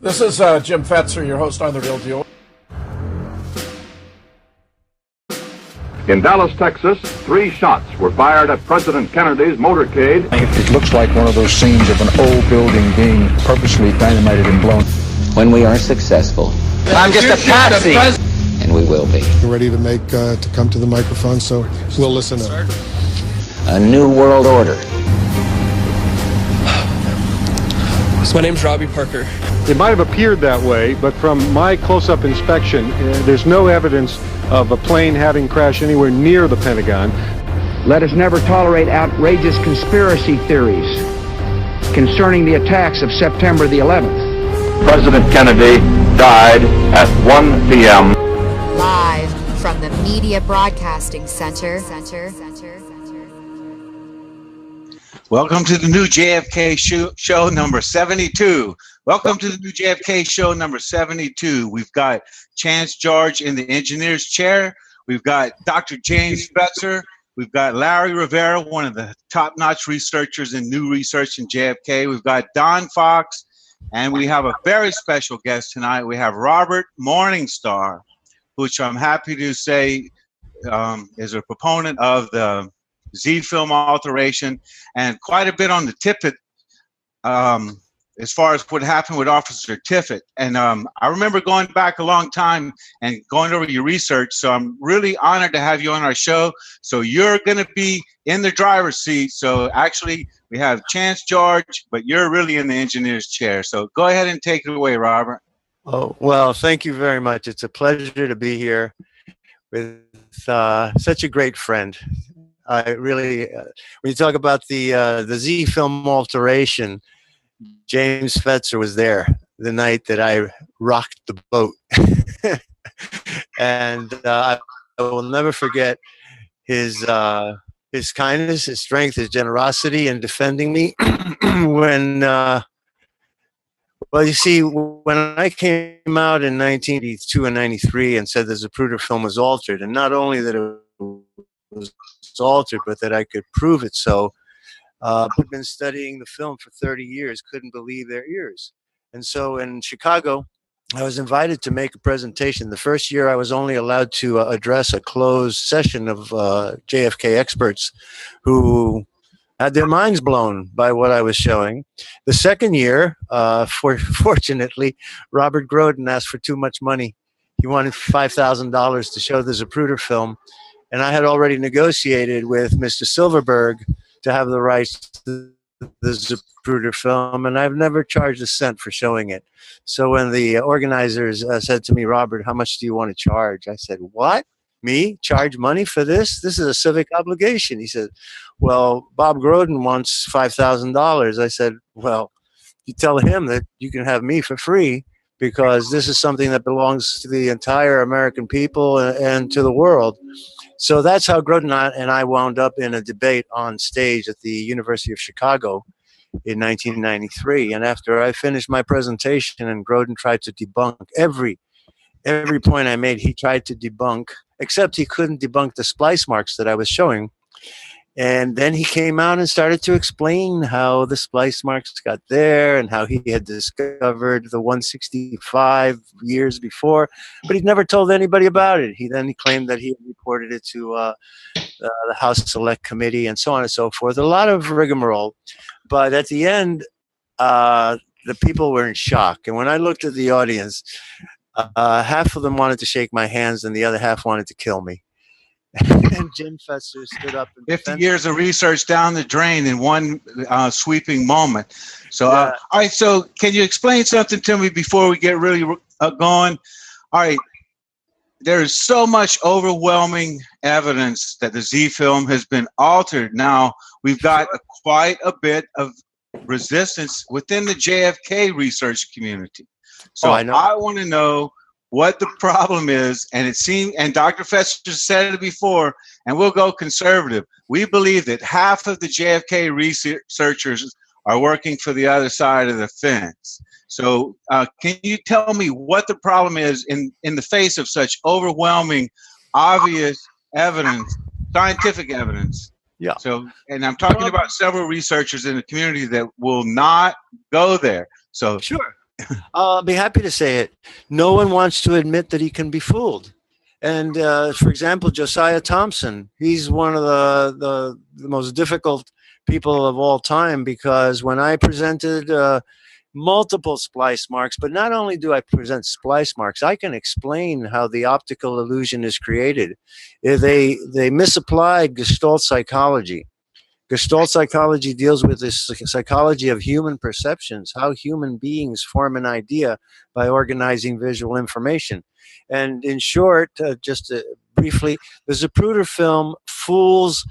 This is Jim Fetzer, your host on The Real Deal. In Dallas, Texas, 3 shots were fired at President Kennedy's motorcade. It looks like one of those scenes of an old building being purposely dynamited and blown. When we are successful, I'm just a patsy, and we will be. We're ready to come to the microphone, so we'll listen up. A new world order. So my name's Robbie Parker. It might have appeared that way, but from my close-up inspection, there's no evidence of a plane having crashed anywhere near the Pentagon. Let us never tolerate outrageous conspiracy theories concerning the attacks of September the 11th. President Kennedy died at 1 p.m. Live from the Media Broadcasting Center. Welcome to the new JFK show number 72. Welcome to the new JFK show number 72. We've got Chance George in the engineer's chair. We've got Dr. James Fetzer. We've got Larry Rivera, one of the top-notch researchers in new research in JFK. We've got Don Fox, and we have a very special guest tonight. We have Robert Morningstar, which I'm happy to say is a proponent of the Z-film alteration and quite a bit on the Tippit as far as what happened with Officer Tippit. And I remember going back a long time and going over your research, so I'm really honored to have you on our show. So you're going to be in the driver's seat. So actually, we have Chance George, but you're really in the engineer's chair. So go ahead and take it away, Robert. Oh, well, thank you very much. It's a pleasure to be here with such a great friend. I really, when you talk about the Z-film alteration, James Fetzer was there the night that I rocked the boat. And I will never forget his kindness, his strength, his generosity in defending me. When, well, you see, when I came out in 1982 and 93 and said the Zapruder film was altered, and not only that it was altered, but that I could prove it so, who'd been studying the film for 30 years couldn't believe their ears. And so in Chicago, I was invited to make a presentation. The first year I was only allowed to address a closed session of JFK experts who had their minds blown by what I was showing. The second year, fortunately, Robert Groden asked for too much money. He wanted $5,000 to show the Zapruder film. And I had already negotiated with Mr. Silverberg to have the rights to the Zapruder film, and I've never charged a cent for showing it. So when the organizers said to me, Robert, how much do you want to charge? I said, what? Me? Charge money for this? This is a civic obligation. He said, well, Bob Groden wants $5,000. I said, well, you tell him that you can have me for free, because this is something that belongs to the entire American people and to the world. So that's how Groden and I wound up in a debate on stage at the University of Chicago in 1993. And after I finished my presentation and Groden tried to debunk every point I made, he tried to debunk, except he couldn't debunk the splice marks that I was showing. And then he came out and started to explain how the splice marks got there and how he had discovered the 165 years before, but he'd never told anybody about it. He claimed that he had reported it to the House Select Committee and so on and so forth. A lot of rigmarole. But at the end, the people were in shock. And when I looked at the audience, half of them wanted to shake my hands and the other half wanted to kill me. And Jim Fetzer stood up. And 50 years of research down the drain in one sweeping moment. So, all right, so can you explain something to me before we get really going? All right, there is so much overwhelming evidence that the Z film has been altered. Now, we've got quite a bit of resistance within the JFK research community. So I want to know what the problem is, and it seemed, and Dr. Fetzer said it before, and we'll go conservative. We believe that half of the JFK researchers are working for the other side of the fence. So can you tell me what the problem is in the face of such overwhelming, obvious evidence, scientific evidence? Yeah. So, and I'm talking about several researchers in the community that will not go there. So sure. I'll be happy to say it. No one wants to admit that he can be fooled. And for example, Josiah Thompson, he's one of the most difficult people of all time, because when I presented multiple splice marks, but not only do I present splice marks, I can explain how the optical illusion is created. They misapplied Gestalt psychology. Gestalt psychology deals with this psychology of human perceptions, how human beings form an idea by organizing visual information. And in short, briefly, the Zapruder film fools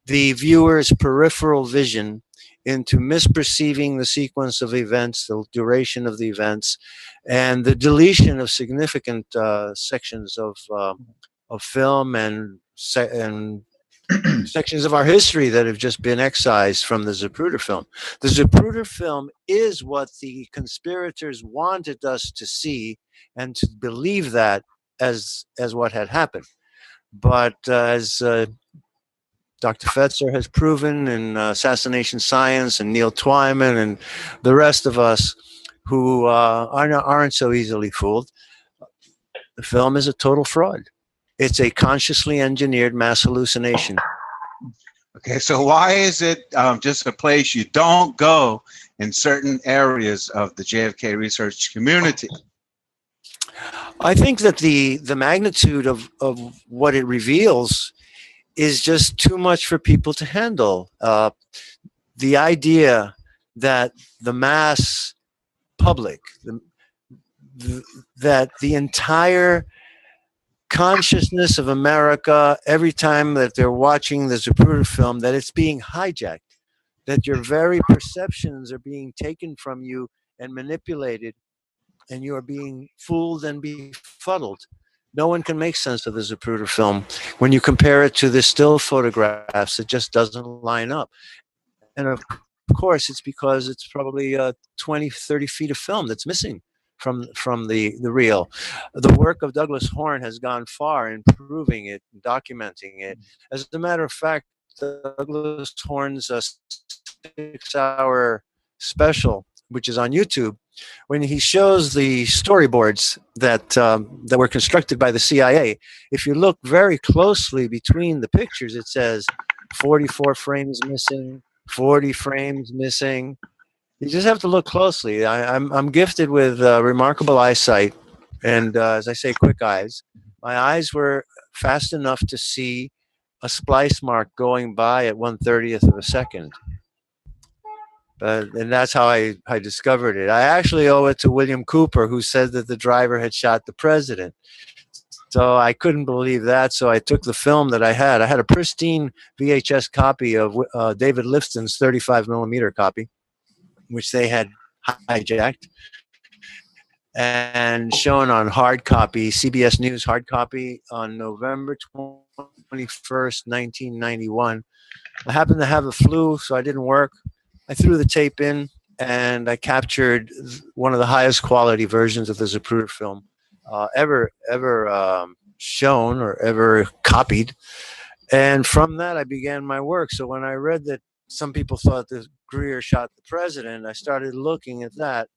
the viewer's peripheral vision into misperceiving the sequence of events, the duration of the events, and the deletion of significant sections of film and sections of our history that have just been excised from the Zapruder film. The Zapruder film is what the conspirators wanted us to see and to believe that as what had happened. But as Dr. Fetzer has proven in Assassination Science, and Neil Twyman and the rest of us who aren't so easily fooled, the film is a total fraud. It's a consciously engineered mass hallucination. Okay, so why is it just a place you don't go in certain areas of the JFK research community? I think that the magnitude of what it reveals is just too much for people to handle. The idea that the mass public, that the entire consciousness of America, every time that they're watching the Zapruder film, that it's being hijacked, that your very perceptions are being taken from you and manipulated, and you are being fooled and befuddled. No one can make sense of the Zapruder film. When you compare it to the still photographs, it just doesn't line up. And of course, it's because it's probably 20, 30 feet of film that's missing from the reel. The work of Douglas Horne has gone far in proving it, documenting it. As a matter of fact, Douglas Horne's 6-hour special, which is on YouTube, when he shows the storyboards that were constructed by the CIA, if you look very closely between the pictures, it says 44 frames missing, 40 frames missing. You just have to look closely. I'm gifted with remarkable eyesight, and as I say, quick eyes. My eyes were fast enough to see a splice mark going by at 1/30th of a second. And that's how I discovered it. I actually owe it to William Cooper, who said that the driver had shot the president. So I couldn't believe that. So I took the film that I had. I had a pristine VHS copy of David Lifton's 35 millimeter copy, which they had hijacked and shown on hard copy, CBS News hard copy, on November 21st, 1991. I happened to have the flu, so I didn't work. I threw the tape in, and I captured one of the highest quality versions of the Zapruder film ever shown or ever copied. And from that, I began my work. So when I read that some people thought that Greer shot the president, I started looking at that.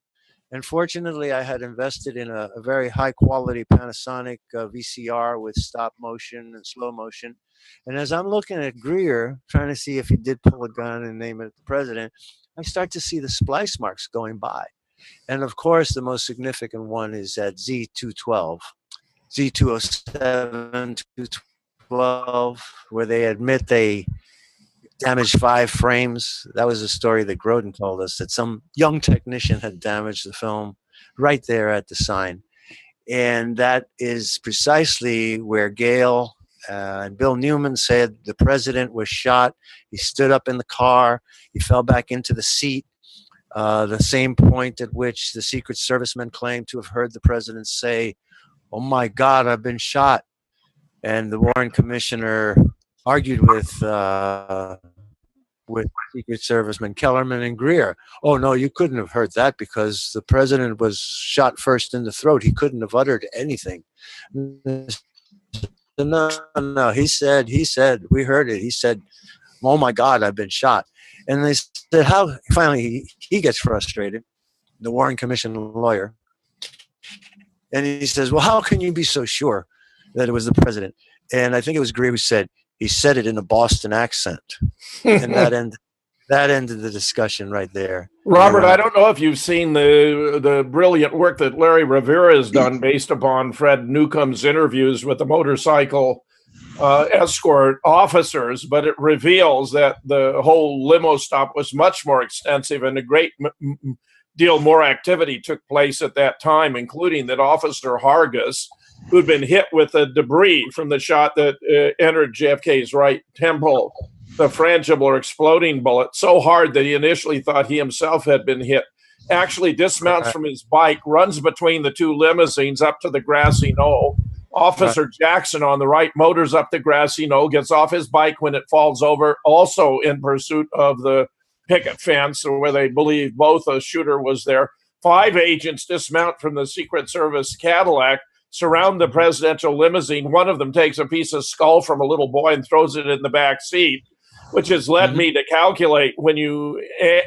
And fortunately, I had invested in a very high quality Panasonic VCR with stop motion and slow motion. And as I'm looking at Greer, trying to see if he did pull a gun and name it the president, I start to see the splice marks going by. And of course, the most significant one is at Z212, Z207, 212, where they admit they damaged 5 frames. That was a story that Grodin told us, that some young technician had damaged the film right there at the sign. And that is precisely where Gale and Bill Newman said the president was shot. He stood up in the car. He fell back into the seat. The same point at which the Secret Servicemen claimed to have heard the president say, "Oh my God, I've been shot." And the Warren Commissioner argued with Secret Servicemen Kellerman and Greer. "Oh no, you couldn't have heard that because the president was shot first in the throat. He couldn't have uttered anything." No, he said, we heard it. He said, "Oh my God, I've been shot." And they said, how? Finally, he gets frustrated. the Warren Commission lawyer. And he says, well, how can you be so sure that it was the president? And I think it was Greer who said, he said it in a Boston accent. And that ended the discussion right there. Robert, I don't know if you've seen the brilliant work that Larry Rivera has done based upon Fred Newcomb's interviews with the motorcycle escort officers, but it reveals that the whole limo stop was much more extensive and a great deal more activity took place at that time, including that Officer Hargis, who'd been hit with the debris from the shot that entered JFK's right temple, the frangible or exploding bullet, so hard that he initially thought he himself had been hit, actually dismounts from his bike, runs between the two limousines up to the grassy knoll. Officer Jackson on the right motors up the grassy knoll, gets off his bike when it falls over, also in pursuit of the picket fence where they believe both a shooter was there. 5 agents dismount from the Secret Service Cadillac, surround the presidential limousine. One of them takes a piece of skull from a little boy and throws it in the back seat, which has led me to calculate, when you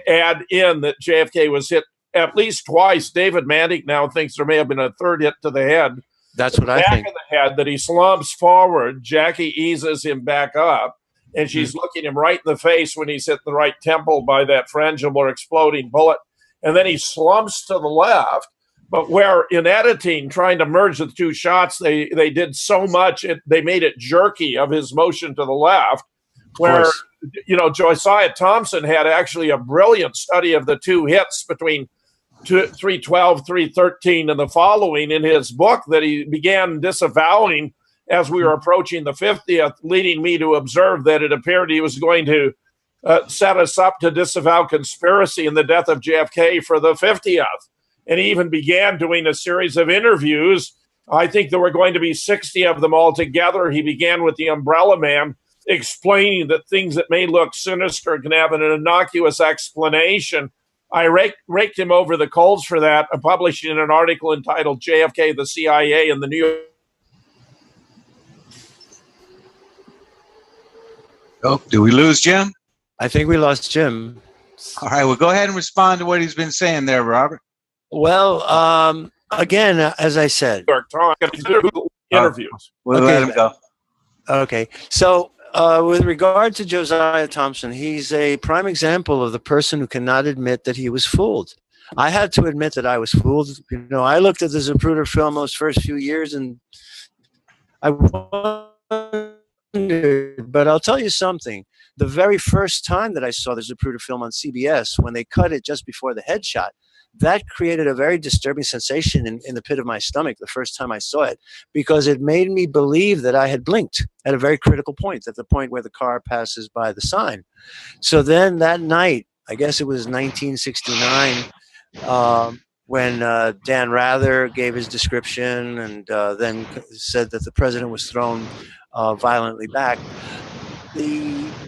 add in that JFK was hit at least twice. David Mandick now thinks there may have been a third hit to the head. That's what I think. Back of the head, that he slumps forward. Jackie eases him back up, and she's looking him right in the face when he's hit the right temple by that frangible or exploding bullet. And then he slumps to the left. But where in editing, trying to merge the two shots, they did so much, they made it jerky of his motion to the left, where, Josiah Thompson had actually a brilliant study of the two hits between 312, 313 and the following in his book that he began disavowing as we were approaching the 50th, leading me to observe that it appeared he was going to set us up to disavow conspiracy in the death of JFK for the 50th. And he even began doing a series of interviews. I think there were going to be 60 of them altogether. He began with the Umbrella Man, explaining that things that may look sinister can have an innocuous explanation. I raked him over the coals for that, publishing an article entitled JFK, the CIA, and the New York. Oh, do we lose Jim? I think we lost Jim. All right, well, go ahead and respond to what he's been saying there, Robert. Well, again, as I said, interviews. We'll let him go. Okay, so with regard to Josiah Thompson, he's a prime example of the person who cannot admit that he was fooled. I had to admit that I was fooled. I looked at the Zapruder film those first few years, and I wondered, but I'll tell you something. The very first time that I saw the Zapruder film on CBS, when they cut it just before the headshot, that created a very disturbing sensation in the pit of my stomach the first time I saw it, because it made me believe that I had blinked at a very critical point, at the point where the car passes by the sign. So then that night, I guess it was 1969, when Dan Rather gave his description and then said that the president was thrown violently back,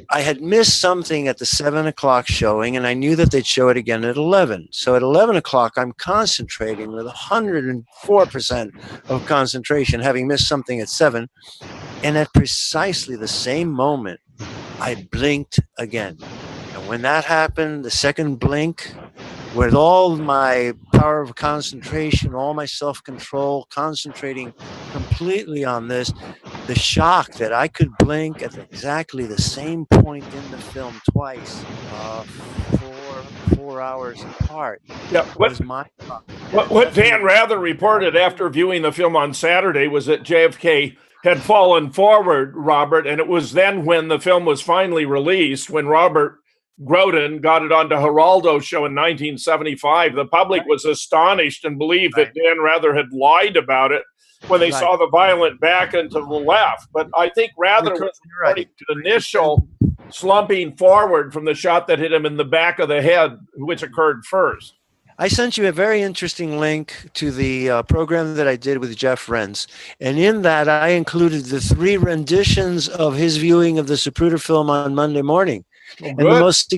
I had missed something at the 7 o'clock showing, and I knew that they'd show it again at 11. So at 11 o'clock, I'm concentrating with 104% of concentration, having missed something at 7. And at precisely the same moment, I blinked again. And when that happened, the second blink, with all my power of concentration, all my self-control, concentrating completely on this, the shock that I could blink at exactly the same point in the film twice, 4 hours apart. Yeah, what Dan Rather reported after viewing the film on Saturday was that JFK had fallen forward, Robert, and it was then when the film was finally released, when Robert Groden got it onto Geraldo's show in 1975. The public was astonished and believed that Dan Rather had lied about it when they saw the violent back and to the left. But I think Rather was referring to the initial slumping forward from the shot that hit him in the back of the head, which occurred first. I sent you a very interesting link to the program that I did with Jeff Renz. And in that, I included the 3 renditions of his viewing of the Zapruder film on Monday morning. And the most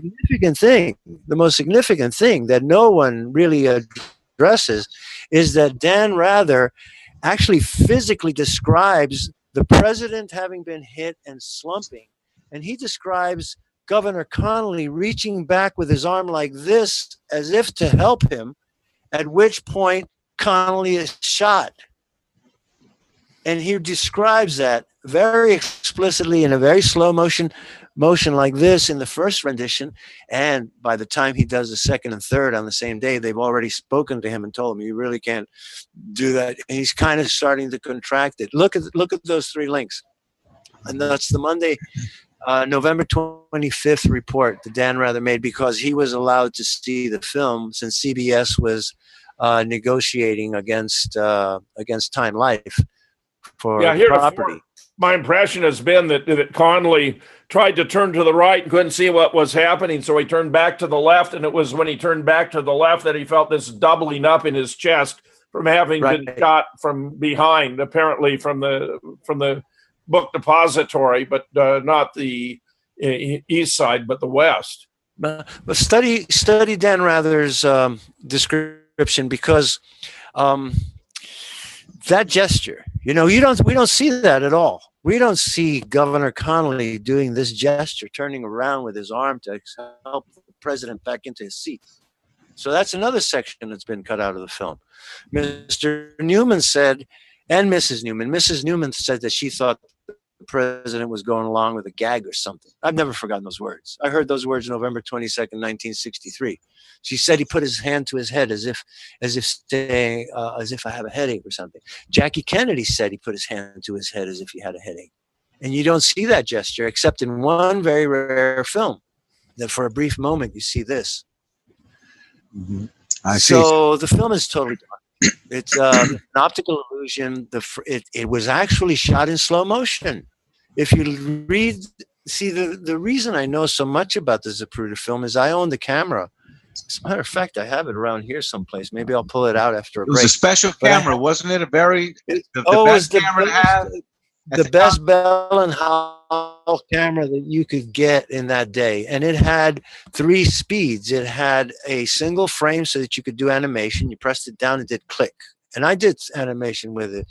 significant thing that no one really addresses is that Dan Rather actually physically describes the president having been hit and slumping. And he describes Governor Connolly reaching back with his arm like this, as if to help him. at which point Connolly is shot. And he describes that very explicitly in a very slow motion like this in the first rendition. And by the time he does the second and third on the same day, they've already spoken to him and told him, you really can't do that. And he's kind of starting to contract it. Look at those three links. And that's the Monday, November 25th report that Dan Rather made, because he was allowed to see the film since CBS was negotiating against Time Life for property. My impression has been that Connolly tried to turn to the right and couldn't see what was happening, so he turned back to the left, and it was when he turned back to the left that he felt this doubling up in his chest from having been shot from behind, apparently from the book depository, but not the east side, but the west. But study Dan Rather's description, because that gesture, we don't see that at all. We don't see Governor Connolly doing this gesture, turning around with his arm to help the president back into his seat. So that's another section that's been cut out of the film. Mr. Newman said, and Mrs. Newman said that she thought the president was going along with a gag or something. I've never forgotten those words. I heard those words November 22nd, 1963. She said he put his hand to his head as if saying, as if I have a headache or something. Jackie Kennedy said he put his hand to his head as if he had a headache. And you don't see that gesture except in one very rare film, that for a brief moment you see this. Mm-hmm. So the film is totally done. It's an optical illusion. It was actually shot in slow motion. If you see the reason I know so much about the Zapruder film is I own the camera. As a matter of fact, I have it around here someplace. Maybe I'll pull it out after a break. It was a special camera, wasn't it? The best camera to have. The best Bell and Howell camera that you could get in that day. And it had 3 speeds. It had a single frame so that you could do animation. You pressed it down, it did click. And I did animation with it.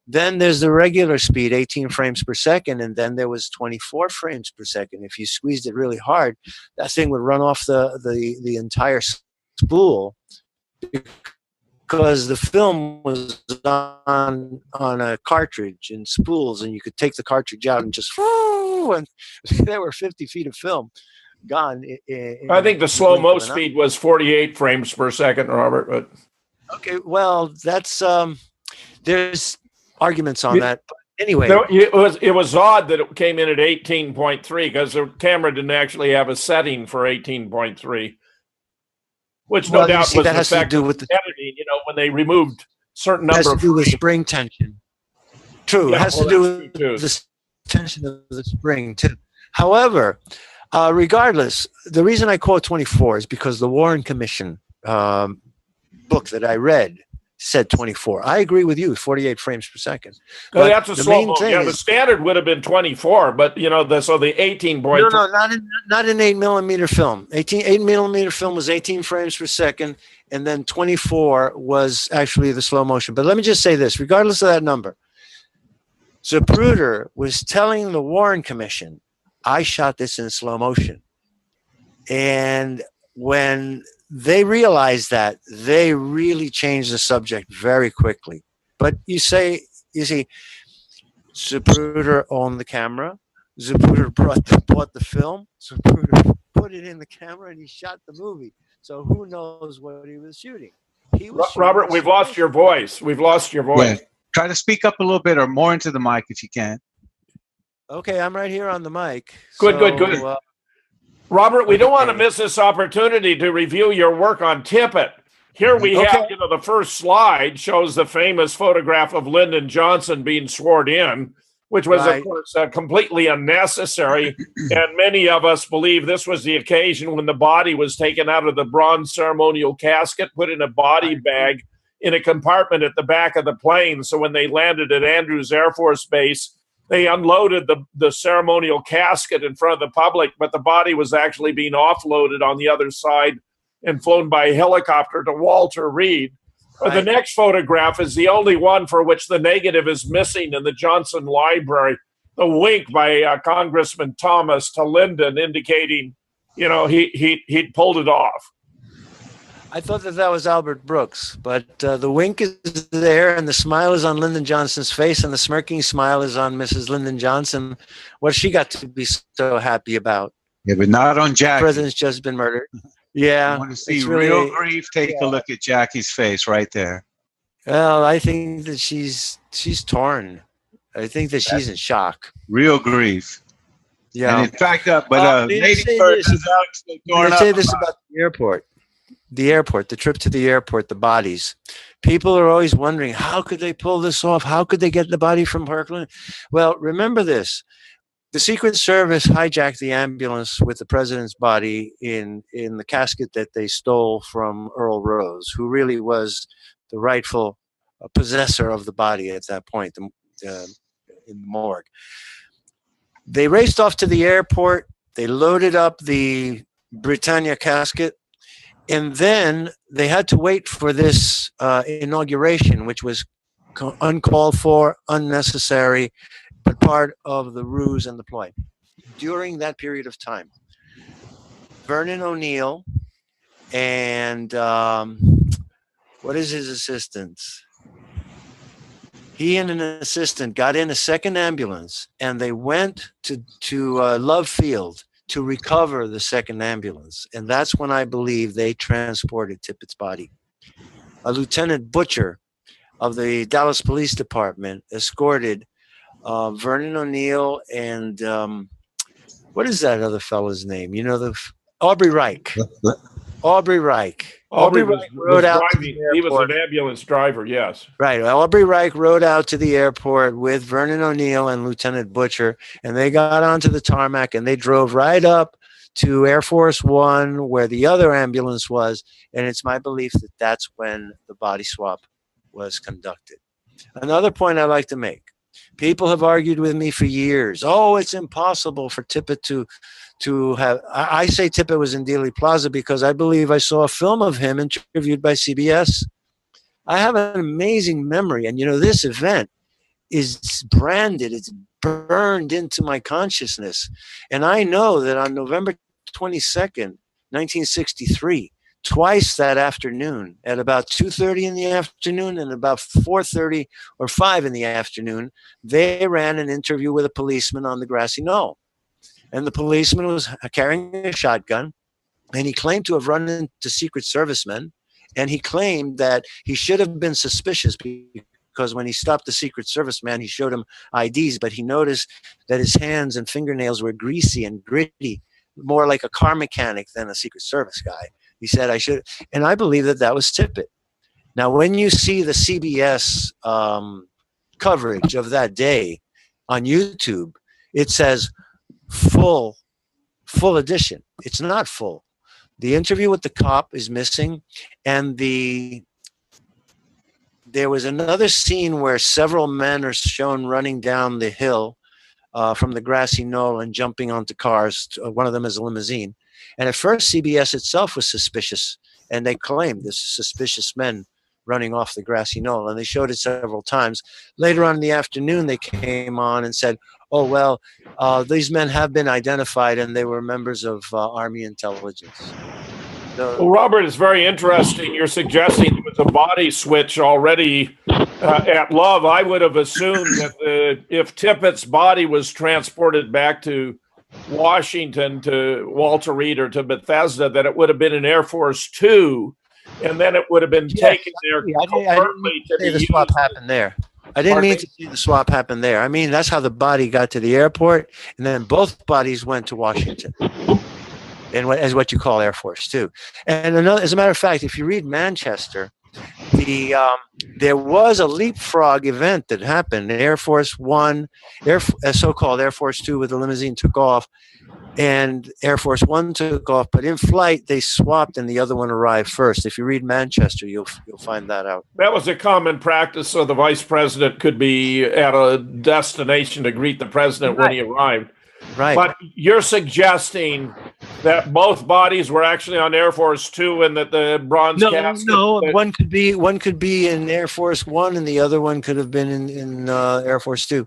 Then there's the regular speed, 18 frames per second. And then there was 24 frames per second. If you squeezed it really hard, that thing would run off the entire spool, because the film was on a cartridge in spools, and you could take the cartridge out and just, and there were 50 feet of film gone. I think the slow-mo speed was 48 frames per second, Robert. But okay, well, that's there's arguments on that. But anyway, it was odd that it came in at 18.3 because the camera didn't actually have a setting for 18.3. Which no doubt was that has the to do with the editing, when they removed certain number of... It has to do with spring tension. True, it has to do with the tension of the spring, too. However, regardless, the reason I quote 24 is because the Warren Commission book that I read said 24. I agree with you, 48 frames per second. No, that's a slow-mo. Yeah, the standard would have been 24, but, so the 18 point... No, not in 8mm film. 8mm film was 18 frames per second, and then 24 was actually the slow motion. But let me just say this, regardless of that number, Zapruder was telling the Warren Commission, I shot this in slow motion. And when they realized that, they really changed the subject very quickly. But you see, Zapruder owned the camera. Zapruder bought the film. Zapruder put it in the camera, and he shot the movie. So who knows what he was shooting? Robert, we've lost your voice. We've lost your voice. Yeah. Try to speak up a little bit or more into the mic if you can. Okay, I'm right here on the mic. Good. Robert, we don't want to miss this opportunity to review your work on Tippit. Here we have, the first slide shows the famous photograph of Lyndon Johnson being sworn in, which was, of course, completely unnecessary. And many of us believe this was the occasion when the body was taken out of the bronze ceremonial casket, put in a body bag in a compartment at the back of the plane. So when they landed at Andrews Air Force Base, they unloaded the ceremonial casket in front of the public, but the body was actually being offloaded on the other side and flown by helicopter to Walter Reed. The next photograph is the only one for which the negative is missing in the Johnson Library. The wink by Congressman Thomas to Lyndon indicating, he'd pulled it off. I thought that was Albert Brooks, but the wink is there, and the smile is on Lyndon Johnson's face, and the smirking smile is on Mrs. Lyndon Johnson. What's she got to be so happy about? Yeah, but not on Jackie. The president's just been murdered. Yeah. I want to see real grief. Take a look at Jackie's face right there. Well, I think that she's torn. I think that she's in shock. Real grief. Yeah. And in fact, Lady Bird is torn up. Say this about the airport. The trip to the airport, the bodies. People are always wondering, how could they pull this off? How could they get the body from Parkland? Well, remember this. The Secret Service hijacked the ambulance with the president's body in the casket that they stole from Earl Rose, who really was the rightful possessor of the body at that point in the morgue. They raced off to the airport. They loaded up the Britannia casket. And then they had to wait for this inauguration, which was uncalled for, unnecessary, but part of the ruse and the ploy. During that period of time, Vernon O'Neill and what is his assistant? He and an assistant got in a second ambulance, and they went to Love Field to recover the second ambulance. And that's when I believe they transported Tippit's body. A Lieutenant Butcher of the Dallas Police Department escorted Vernon O'Neill and what is that other fellow's name? You know, Aubrey Reich. Aubrey Reich. Aubrey Reich rode out to the airport. He was an ambulance driver, yes. Right. Aubrey Reich rode out to the airport with Vernon O'Neill and Lieutenant Butcher, and they got onto the tarmac and they drove right up to Air Force One where the other ambulance was, and it's my belief that that's when the body swap was conducted. Another point I like to make. People have argued with me for years. Oh, it's impossible for Tippit to have. I say Tippit was in Dealey Plaza because I believe I saw a film of him interviewed by CBS. I have an amazing memory, and this event is branded. It's burned into my consciousness, and I know that on November 22nd, 1963. Twice that afternoon at about 2:30 in the afternoon and about 4:30 or 5 in the afternoon, they ran an interview with a policeman on the grassy knoll. And the policeman was carrying a shotgun, and he claimed to have run into Secret Service men, and he claimed that he should have been suspicious because when he stopped the Secret Service man, he showed him IDs, but he noticed that his hands and fingernails were greasy and gritty, more like a car mechanic than a Secret Service guy. He said, I should, and I believe that was Tippit. Now, when you see the CBS coverage of that day on YouTube, it says full edition. It's not full. The interview with the cop is missing, and there was another scene where several men are shown running down the hill from the grassy knoll and jumping onto cars. One of them is a limousine. And at first, CBS itself was suspicious, and they claimed this suspicious men running off the grassy knoll, and they showed it several times. Later on in the afternoon, they came on and said, oh, well, these men have been identified, and they were members of Army intelligence. Well, Robert, it's very interesting. You're suggesting it was a body switch already at Love. I would have assumed that if Tippit's body was transported back to Washington, to Walter Reed, or to Bethesda, that it would have been in Air Force Two, and then it would have been taken there. I didn't mean to say the swap happened there. I didn't mean to see the swap happen there. I mean, that's how the body got to the airport, and then both bodies went to Washington, and as what you call Air Force Two. And as a matter of fact, if you read Manchester, there was a leapfrog event that happened. Air Force One, so-called Air Force Two with the limousine took off, and Air Force One took off. But in flight, they swapped, and the other one arrived first. If you read Manchester, you'll find that out. That was a common practice, so the vice president could be at a destination to greet the president when he arrived. Right. But you're suggesting that both bodies were actually on Air Force Two, and that the bronze casket. No, one could be in Air Force One, and the other one could have been in Air Force Two.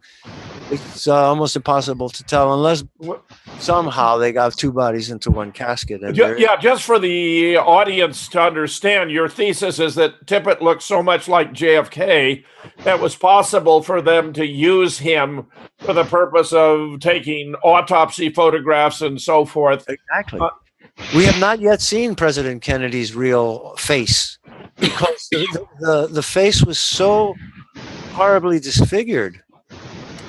it's almost impossible to tell unless somehow they got two bodies into one casket. And yeah, just for the audience to understand, your thesis is that Tippit looked so much like JFK that it was possible for them to use him for the purpose of taking autopsy photographs and so forth. Exactly. We have not yet seen President Kennedy's real face because the face was so horribly disfigured.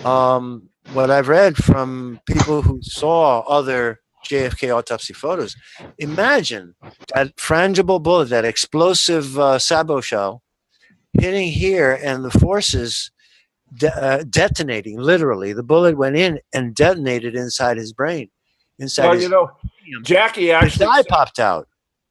What I've read from people who saw other JFK autopsy photos, imagine that frangible bullet, that explosive sabot shell hitting here and the forces detonating, literally. The bullet went in and detonated inside his brain. Inside his Jackie actually his eye popped out.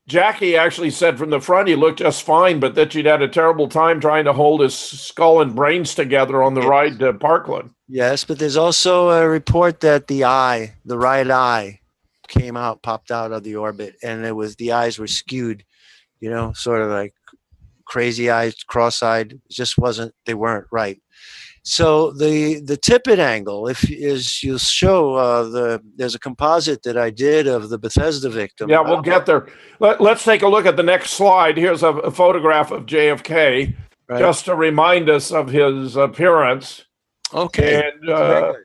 Jackie actually said from the front he looked just fine, but that she'd had a terrible time trying to hold his skull and brains together on the ride to Parkland. Yes, but there's also a report that the right eye, popped out of the orbit, and the eyes were skewed, sort of like crazy eyes, cross-eyed. They weren't right. So the Tippit angle, as you'll show, there's a composite that I did of the Bethesda victim. Yeah, we'll get there. Let's take a look at the next slide. Here's a photograph of JFK, just to remind us of his appearance. Okay. And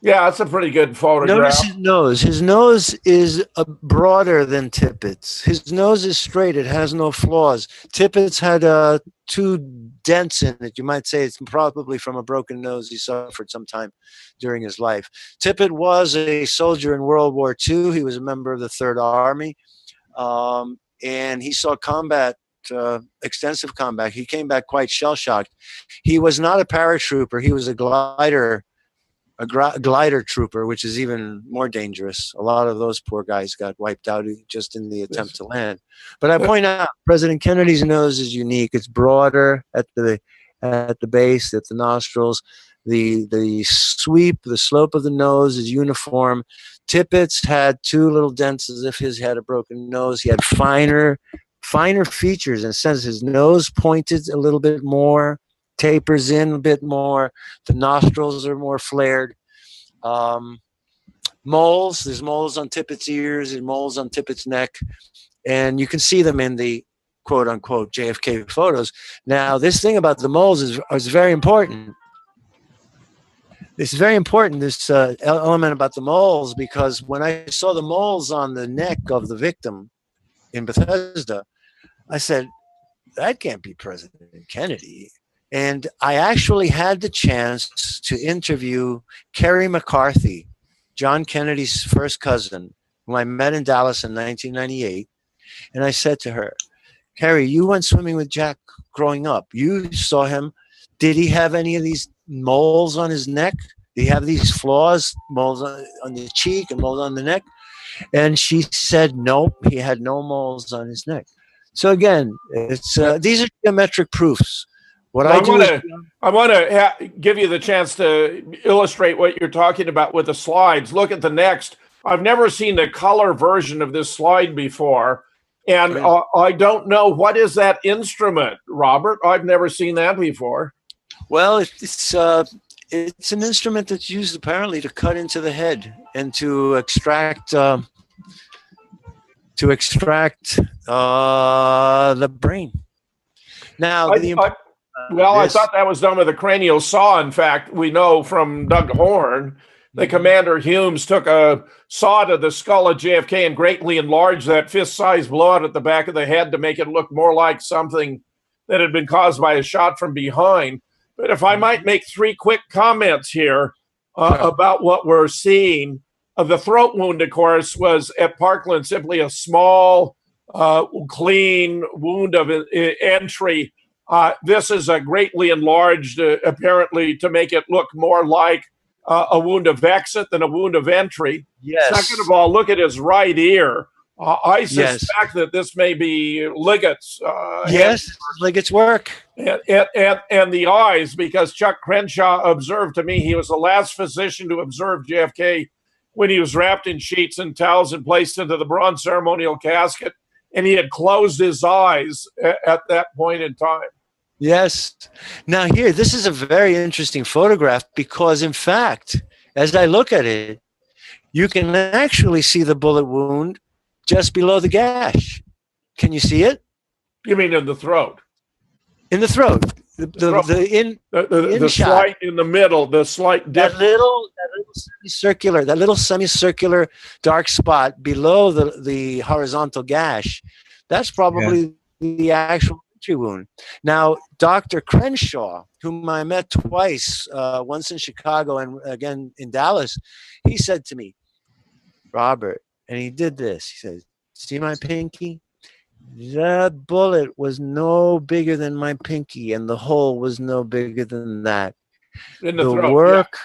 yeah, it's a pretty good photograph. Notice his nose. His nose is broader than Tippit's. His nose is straight. It has no flaws. Tippit's had 2 dents in it. You might say it's probably from a broken nose he suffered sometime during his life. Tippit was a soldier in World War II. He was a member of the Third Army, and he saw combat, extensive combat. He came back quite shell-shocked. He was not a paratrooper. He was a glider trooper, which is even more dangerous. A lot of those poor guys got wiped out just in the attempt to land. But I point out, President Kennedy's nose is unique. It's broader at the base, at the nostrils. The slope of the nose is uniform. Tippit's had 2 little dents as if his had a broken nose. He had finer features in a sense. His nose pointed a little bit more, tapers in a bit more. The nostrils are more flared. Moles, there's moles on Tippit's ears and moles on Tippit's neck, and you can see them in the quote-unquote JFK photos. Now, this thing about the moles is very important. It's very important, this element about the moles, because when I saw the moles on the neck of the victim in Bethesda, I said, that can't be President Kennedy. And I actually had the chance to interview Kerry McCarthy, John Kennedy's first cousin, who I met in Dallas in 1998. And I said to her, Kerry, you went swimming with Jack growing up. You saw him. Did he have any of these moles on his neck? Did he have these flaws, moles on the cheek and moles on the neck? And she said, nope, he had no moles on his neck. So again, it's these are geometric proofs. I want to give you the chance to illustrate what you're talking about with the slides. Look at the next. I've never seen the color version of this slide before, and I don't know, what is that instrument, Robert? I've never seen that before. Well, it's an instrument that's used apparently to cut into the head and to extract the brain. Now, I thought that was done with a cranial saw. In fact, we know from Doug Horn that Commander Humes took a saw to the skull of JFK and greatly enlarged that fist-sized blowout at the back of the head to make it look more like something that had been caused by a shot from behind. But if I might make 3 quick comments here about what we're seeing. The throat wound, of course, was at Parkland simply a small, clean wound of entry. This is a greatly enlarged, apparently, to make it look more like a wound of exit than a wound of entry. Yes. Second of all, look at his right ear. I suspect that this may be Liggett's. Yes, Liggett's work. And the eyes, because Chuck Crenshaw observed to me, he was the last physician to observe JFK when he was wrapped in sheets and towels and placed into the bronze ceremonial casket, and he had closed his eyes at that point in time. Yes. Now here, this is a very interesting photograph because, in fact, as I look at it, you can actually see the bullet wound just below the gash. Can you see it? You mean in the throat? In the throat. The slight in the middle, the slight dip. That little semicircular dark spot below the horizontal gash. That's probably the actual entry wound. Now, Dr. Crenshaw, whom I met twice, once in Chicago and again in Dallas, he said to me, Robert, and he did this. He said, "See my pinky? That bullet was no bigger than my pinky, and the hole was no bigger than that." In the throat, work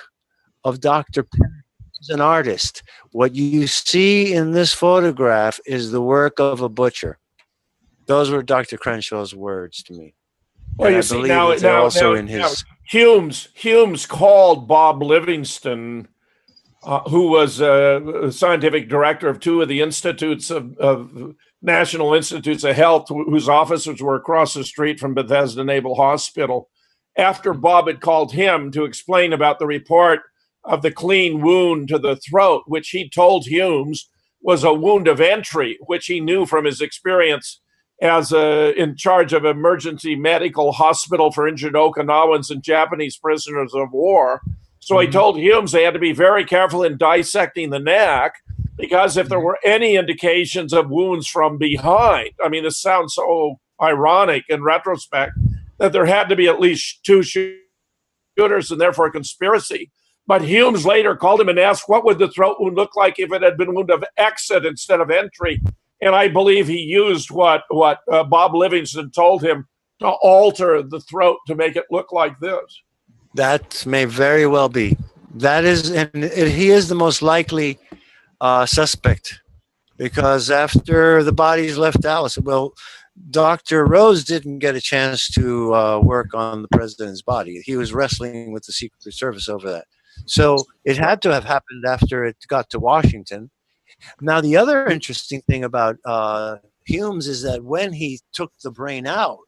of Dr. Penn is an artist. What you see in this photograph is the work of a butcher. Those were Dr. Crenshaw's words to me. Well, you see, now Humes called Bob Livingston, who was a scientific director of two of the institutes of National Institutes of Health, whose offices were across the street from Bethesda Naval Hospital, after Bob had called him to explain about the report of the clean wound to the throat, which he told Humes was a wound of entry, which he knew from his experience as in charge of emergency medical hospital for injured Okinawans and Japanese prisoners of war. So he told Humes they had to be very careful in dissecting the neck, because if there were any indications of wounds from behind, I mean, this sounds so ironic in retrospect, that there had to be at least two shooters and therefore a conspiracy. But Humes later called him and asked what would the throat wound look like if it had been a wound of exit instead of entry. And I believe he used what Bob Livingston told him to alter the throat to make it look like this. That may very well be. That is, and he is the most likely suspect, because after the bodies left Dallas, well, Dr. Rose didn't get a chance to work on the president's body. He was wrestling with the Secret Service over that. So it had to have happened after it got to Washington. Now, the other interesting thing about Humes is that when he took the brain out,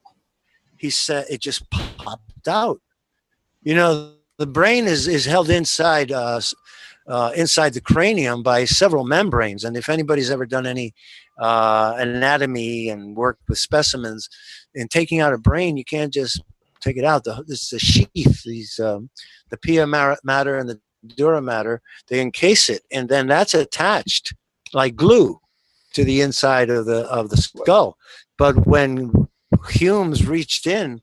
he said it just popped out. You know, the brain is held inside inside the cranium by several membranes. And if anybody's ever done any anatomy and worked with specimens, in taking out a brain, you can't just take it out. This is a sheath. The pia mater and the dura mater, they encase it, and then that's attached like glue to the inside of the skull. But when Humes reached in,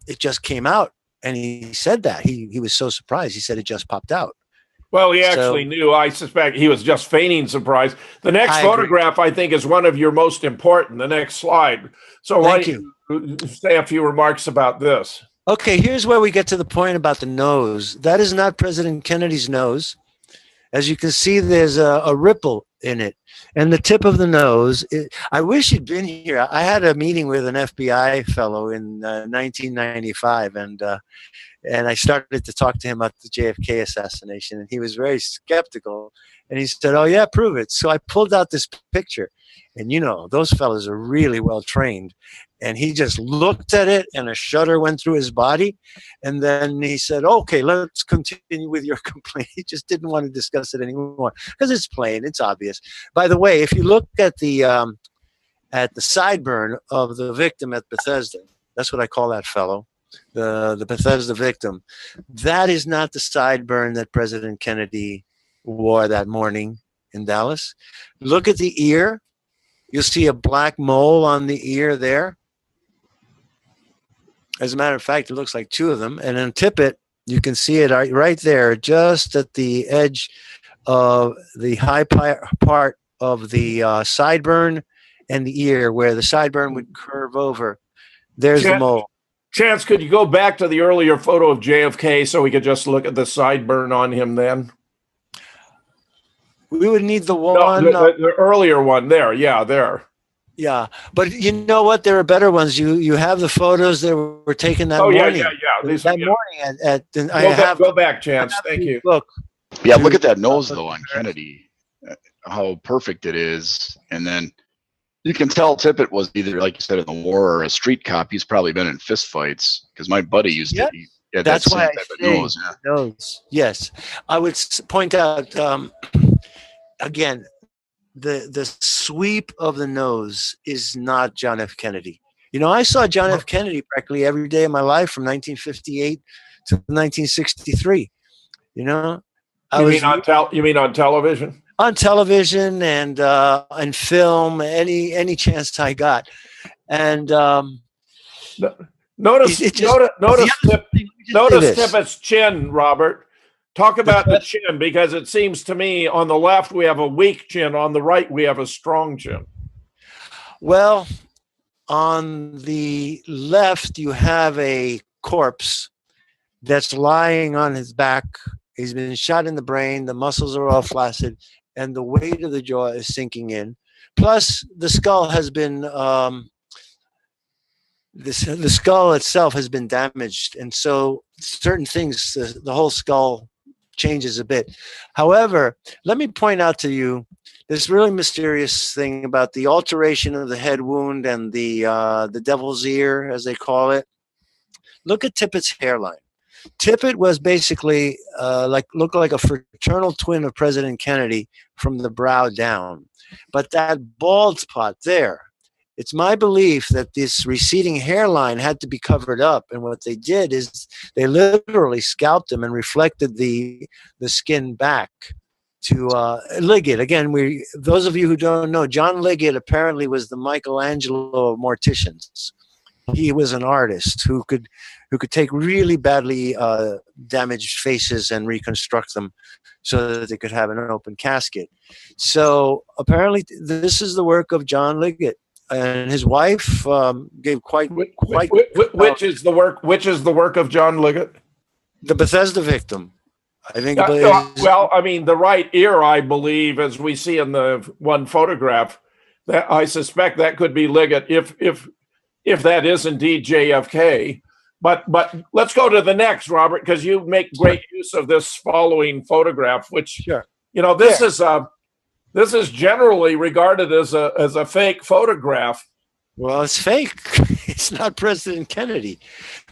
it just came out. And he said that. He was so surprised. He said it just popped out. Well, he actually knew. I suspect he was just feigning surprise. The next photograph, I think, is one of your most important, the next slide. So why don't you say a few remarks about this? Okay, here's where we get to the point about the nose. That is not President Kennedy's nose. As you can see, there's a ripple in it. And the tip of the nose, I wish you'd been here. I had a meeting with an FBI fellow in 1995, and I started to talk to him about the JFK assassination, and he was very skeptical. And he said, "Oh, yeah, prove it." So I pulled out this picture, and you know, those fellows are really well trained. And he just looked at it, and a shudder went through his body. And then he said, "Okay, let's continue with your complaint." He just didn't want to discuss it anymore because it's plain, it's obvious. By the way, if you look at the sideburn of the victim at Bethesda, that's what I call that fellow, the Bethesda victim. That is not the sideburn that President Kennedy wore that morning in Dallas. Look at the ear. You'll see a black mole on the ear there. As a matter of fact, it looks like two of them. And in Tippit, you can see it right there, just at the edge of the high part of the sideburn and the ear, where the sideburn would curve over. There's the mole. Chance, could you go back to the earlier photo of JFK so we could just look at the sideburn on him then? We would need the one. No, the earlier one there. Yeah, there. Yeah, but you know what? There are better ones. You have the photos that were taken that morning. Yeah. That morning go back, Chance. Thank you. Look. Yeah, look at that nose though on Kennedy. How perfect it is, and then You can tell Tippit was either, like you said, in the war or a street cop. He's probably been in fist fights because my buddy used to. He had That's that why same I type of say nose. Yeah. nose. Yes, I would point out again, the sweep of the nose is not John F. Kennedy. You know, I saw John F. Kennedy practically every day of my life from 1958 to 1963. You know, You mean on television? On television and film, any chance I got, and notice Tippit's chin, Robert. Talk about the chin, because it seems to me on the left we have a weak chin, on the right we have a strong chin. Well, on the left you have a corpse that's lying on his back. He's been shot in the brain. The muscles are all flaccid, and the weight of the jaw is sinking in. Plus, the skull has been the skull itself has been damaged, and so certain things, the whole skull changes a bit. However, let me point out to you this really mysterious thing about the alteration of the head wound and the devil's ear, as they call it. Look at Tippit's hairline. Tippit was basically looked like a fraternal twin of President Kennedy from the brow down. But that bald spot there, it's my belief that this receding hairline had to be covered up. And what they did is they literally scalped him and reflected the skin back to Liggett. Again, those of you who don't know, John Liggett apparently was the Michelangelo of morticians. He was an artist who could take really badly damaged faces and reconstruct them so that they could have an open casket. So apparently this is the work of John Liggett, and his wife gave quite which is the work of John Liggett? The Bethesda victim. I think. Well, I mean, the right ear, I believe, as we see in the one photograph, that I suspect that could be Liggett if that is indeed JFK. But let's go to the next, Robert, because you make great use of this following photograph, which this is generally regarded as a fake photograph. Well, it's fake. It's not President Kennedy.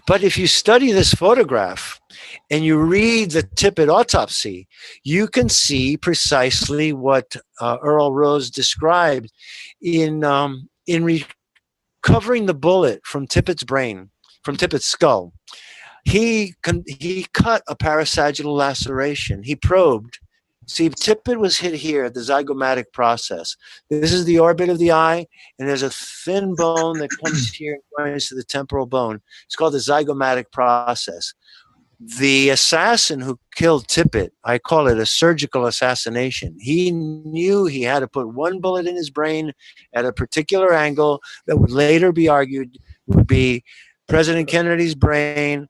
But if you study this photograph and you read the Tippit autopsy, you can see precisely what Earl Rose described in recovering the bullet from Tippit's brain, from Tippit's skull. He cut a parasagittal laceration. He probed. See, Tippit was hit here at the zygomatic process. This is the orbit of the eye, and there's a thin bone that comes here and joins to the temporal bone. It's called the zygomatic process. The assassin who killed Tippit, I call it a surgical assassination. He knew he had to put one bullet in his brain at a particular angle that would later be argued would be President Kennedy's brain.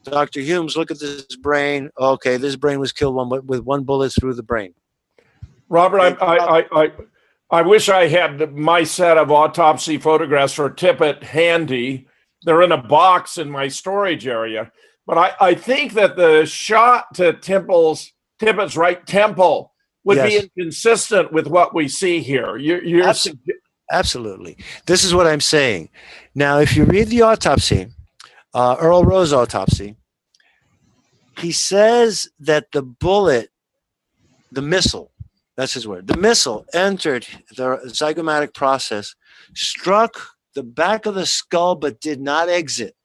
Dr. Humes, look at this brain. Okay, this brain was killed with one bullet through the brain. Robert, I wish I had my set of autopsy photographs for Tippit handy. They're in a box in my storage area. But I think that the shot to Tippit's right temple would be inconsistent with what we see here. Absolutely. This is what I'm saying. Now, if you read the autopsy, Earl Rose autopsy, he says that the bullet, the missile, that's his word, the missile entered the zygomatic process, struck the back of the skull, but did not exit.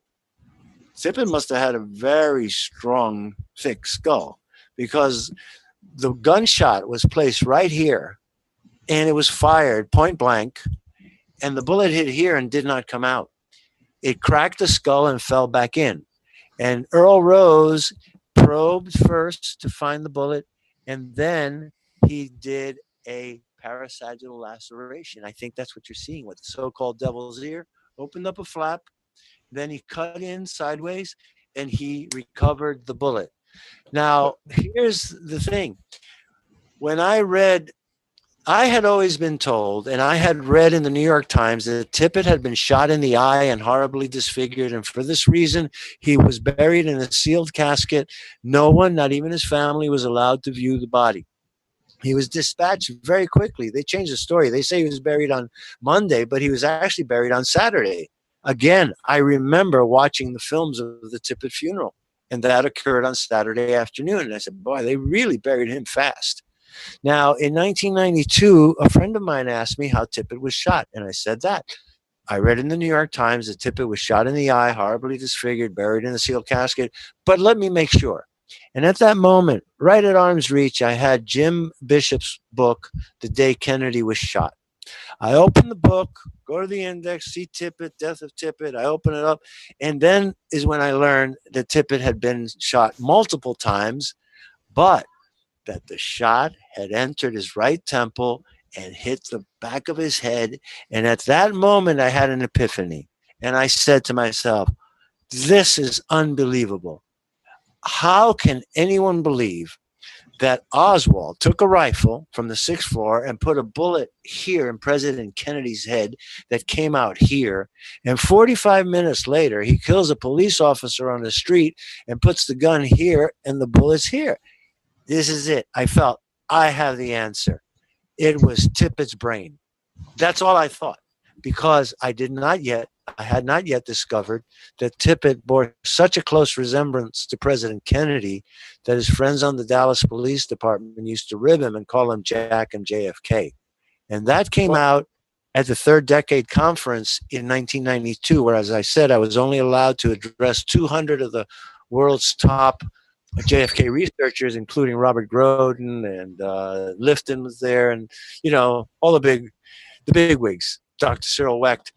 Tippit must have had a very strong, thick skull, because the gunshot was placed right here, and it was fired point blank, and the bullet hit here and did not come out. It cracked the skull and fell back in. And Earl Rose probed first to find the bullet, and then he did a parasagittal laceration. I think that's what you're seeing with the so-called devil's ear. Opened up a flap, then he cut in sideways, and he recovered the bullet. Now, here's the thing. When I had always been told, and I had read in the New York Times, that Tippit had been shot in the eye and horribly disfigured, and for this reason, he was buried in a sealed casket. No one, not even his family, was allowed to view the body. He was dispatched very quickly. They changed the story. They say he was buried on Monday, but he was actually buried on Saturday. Again, I remember watching the films of the Tippit funeral, and that occurred on Saturday afternoon. And I said, boy, they really buried him fast. Now, in 1992, a friend of mine asked me how Tippit was shot, and I said that. I read in the New York Times that Tippit was shot in the eye, horribly disfigured, buried in a sealed casket, but let me make sure. And at that moment, right at arm's reach, I had Jim Bishop's book, The Day Kennedy Was Shot. I open the book, go to the index, see Tippit, Death of Tippit. I open it up, and then is when I learned that Tippit had been shot multiple times, but that the shot had entered his right temple and hit the back of his head. And at that moment, I had an epiphany. And I said to myself, this is unbelievable. How can anyone believe that Oswald took a rifle from the 6th floor and put a bullet here in President Kennedy's head that came out here, and 45 minutes later he kills a police officer on the street and puts the gun here and the bullet's here? This is it. I felt I have the answer. It was Tippit's brain. That's all I thought, because I had not yet discovered that Tippit bore such a close resemblance to President Kennedy that his friends on the Dallas Police Department used to rib him and call him Jack and JFK. And that came out at the Third Decade Conference in 1992, where, as I said, I was only allowed to address 200 of the world's top JFK researchers, including Robert Groden, and Lifton was there, and, you know, all the big wigs, Dr. Cyril Wecht.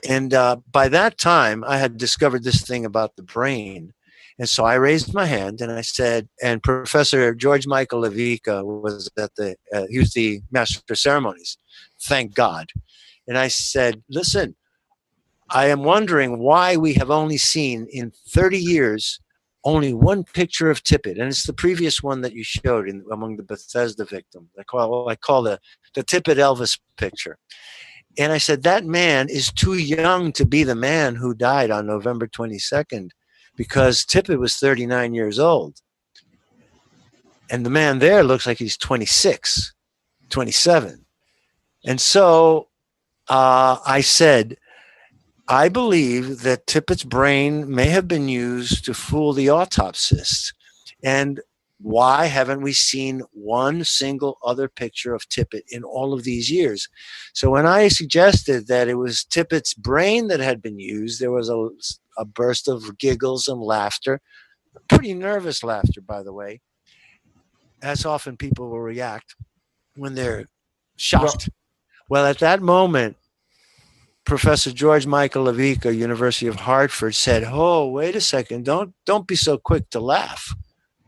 And by that time, I had discovered this thing about the brain. And so I raised my hand and I said, and Professor George Michael Levica was he was the master of ceremonies, thank God. And I said, listen, I am wondering why we have only seen in 30 years only one picture of Tippit, and it's the previous one that you showed among the Bethesda victims. I call the Tippit Elvis picture. And I said, that man is too young to be the man who died on November 22nd, because Tippit was 39 years old. And the man there looks like he's 26, 27. And so I said, I believe that Tippit's brain may have been used to fool the autopsist. And why haven't we seen one single other picture of Tippit in all of these years? So when I suggested that it was Tippit's brain that had been used, there was a burst of giggles and laughter, pretty nervous laughter, by the way, as often people will react when they're shocked. Well, at that moment, Professor George Michael Levica, University of Hartford, said, "Oh, wait a second, don't be so quick to laugh.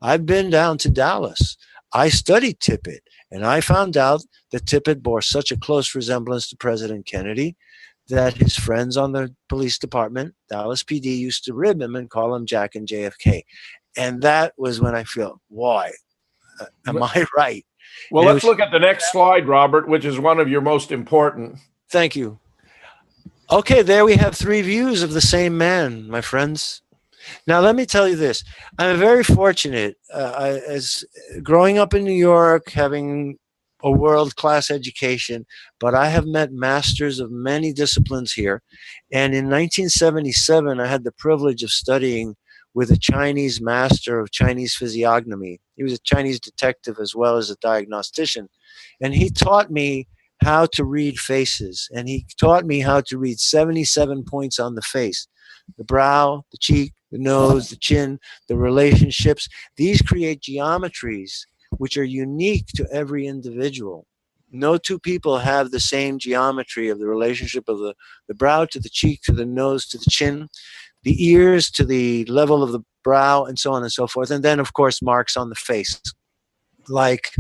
I've been down to Dallas. I studied Tippit, and I found out that Tippit bore such a close resemblance to President Kennedy that his friends on the police department, Dallas PD, used to rib him and call him Jack and JFK." And that was when I feel, why? Am I right? Well, let's look at the next slide, Robert, which is one of your most important. Thank you. Okay, there we have three views of the same man, my friends. Now, let me tell you this. I'm very fortunate, as growing up in New York, having a world-class education, but I have met masters of many disciplines here. And in 1977, I had the privilege of studying with a Chinese master of Chinese physiognomy. He was a Chinese detective as well as a diagnostician. And he taught me how to read faces. And he taught me how to read 77 points on the face: the brow, the cheek, the nose, the chin, the relationships. These create geometries which are unique to every individual. No two people have the same geometry of the relationship of the brow to the cheek, to the nose, to the chin, the ears to the level of the brow, and so on and so forth. And then, of course, marks on the face, like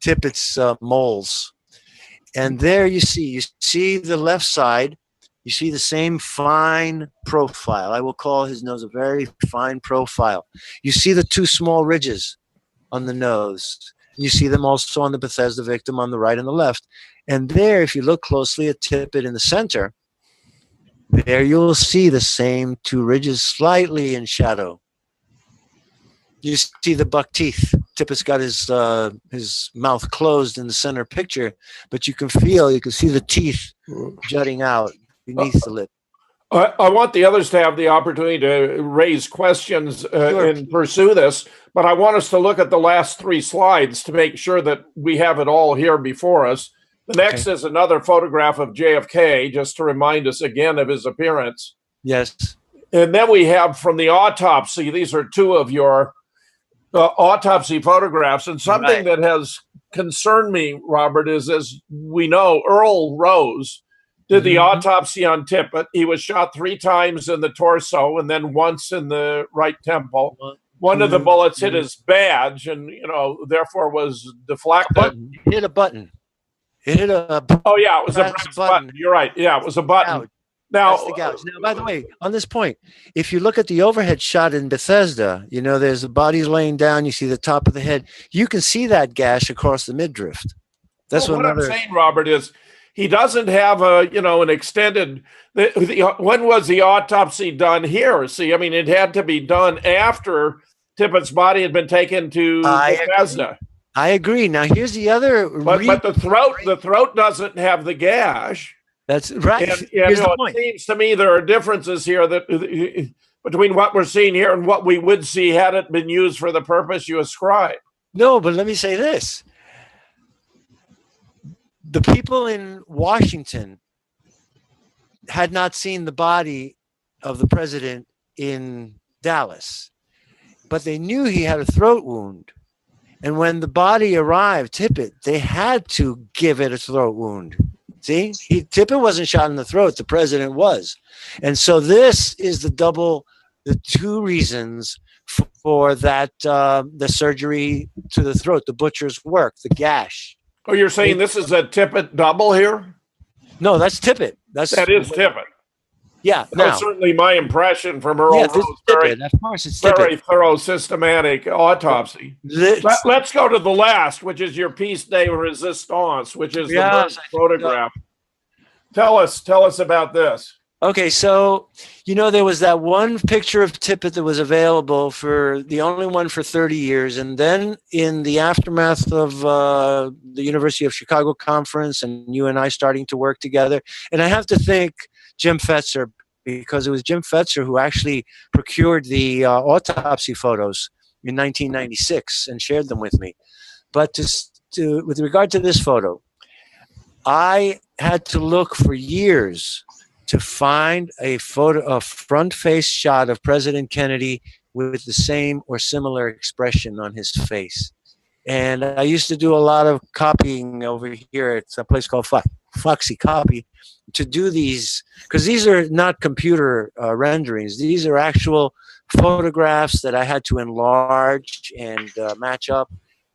Tippit's moles. And there you see the left side, you see the same fine profile. I will call his nose a very fine profile. You see the two small ridges on the nose. You see them also on the Bethesda victim on the right and the left. And there, if you look closely at Tippit in the center, there you'll see the same two ridges slightly in shadow. You see the buck teeth. Tippett's got his mouth closed in the center picture, but you can see the teeth jutting out beneath the lip. I want the others to have the opportunity to raise questions and pursue this, but I want us to look at the last 3 slides to make sure that we have it all here before us. The next is another photograph of JFK, just to remind us again of his appearance. Yes. And then we have from the autopsy, these are 2 of your autopsy photographs. And something that has concerned me, Robert, is, as we know, Earl Rose did the autopsy on Tippit. He was shot 3 times in the torso and then once in the right temple. One of the bullets hit his badge and, therefore was deflected. It hit a button. It hit a Oh, yeah, it was a brass button. You're right. Yeah, it was a button. Now, that's the gouge. Now, by the way, on this point, if you look at the overhead shot in Bethesda, there's the bodies laying down. You see the top of the head. You can see that gash across the midriff. That's what I'm saying, Robert, is he doesn't have an extended. When was the autopsy done here? See, I mean, it had to be done after Tippett's body had been taken to Bethesda. I agree. Now, here's the other. But the throat doesn't have the gash. That's right. And, it seems to me there are differences here that between what we're seeing here and what we would see had it been used for the purpose you ascribe. No, but let me say this. The people in Washington had not seen the body of the president in Dallas, but they knew he had a throat wound. And when the body arrived, Tippit, they had to give it a throat wound. See, Tippit wasn't shot in the throat. The president was. And so this is the 2 reasons for that, the surgery to the throat, the butcher's work, the gash. Oh, you're saying this is a Tippit double here? No, that's Tippit. That is Tippit. Yeah. That's certainly my impression from Earl Rose. Of course, it's Tippit. Very thorough, systematic autopsy. Let's go to the last, which is your piece de resistance, which is the photograph. Tell us about this. Okay, so there was that one picture of Tippit that was available for the only one for 30 years, and then in the aftermath of the University of Chicago conference, and you and I starting to work together, and I have to thank Jim Fetzer, because it was Jim Fetzer who actually procured the autopsy photos in 1996 and shared them with me. But with regard to this photo, I had to look for years to find a front face shot of President Kennedy with the same or similar expression on his face. And I used to do a lot of copying over here at a place called Foxy Copy to do these, because these are not computer renderings. These are actual photographs that I had to enlarge and match up.